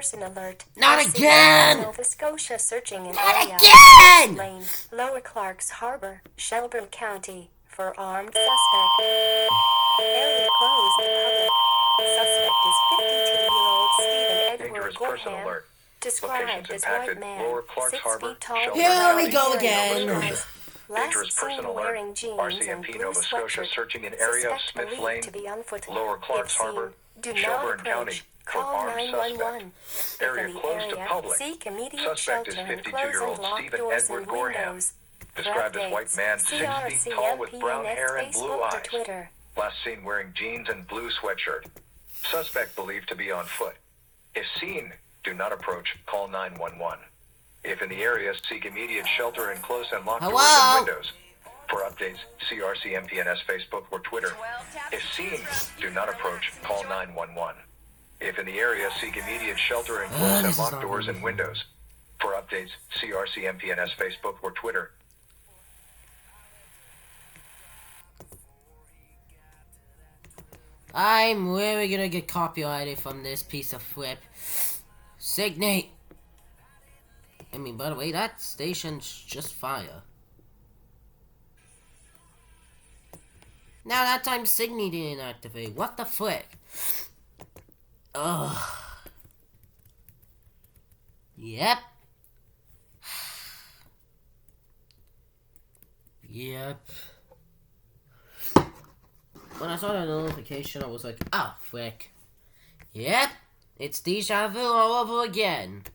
Person alert. Not RCMP again! Nova Scotia searching in Not area. again! Lane, Lower Clark's Harbor, Shelburne County, for armed suspect. Area closed to public. Suspect is 52-year-old Stephen Edward Dangerous person Gorham, alert. described Locations as impacted. white man, Lower Clark's 6 Harbor, feet tall. Shelburne Here we County, go Nova again. Scotia. Dangerous Last person seen alert. wearing jeans and RCMP blue Nova Scotia sweatshirt. searching an area of Suspect Smith believed Lane, to be on foot. Lower Clark's If seen, Harbor, do Shelburne not County, approach. for Call armed 911. suspect. If Area in the closed to area, public. seek immediate Suspect is shelter and close and 52-year-old lock Stephen doors Edward and Gorham. windows. Described as white man, 6 feet tall with brown hair and blue Facebook or eyes. Twitter. Last seen wearing jeans and blue sweatshirt. Suspect believed to be on foot. If seen, do not approach. Call 911. If in the area, seek immediate shelter and close and lock doors Hello? and windows. For updates, see RCMPNS Facebook or Twitter. If seen, do not approach. Call 911. If in the area, seek immediate shelter and close and this is lock not doors really and fun. windows. For updates, see RCMPNS Facebook or Twitter. I'm really gonna get copyrighted from this piece of flip. Signate! I mean, by the way, that station's just fire. Now that time Signate didn't activate. What the frick? Ugh. Yep. Yep. When I saw the notification, I was like, oh, frick. Yep, it's deja vu all over again.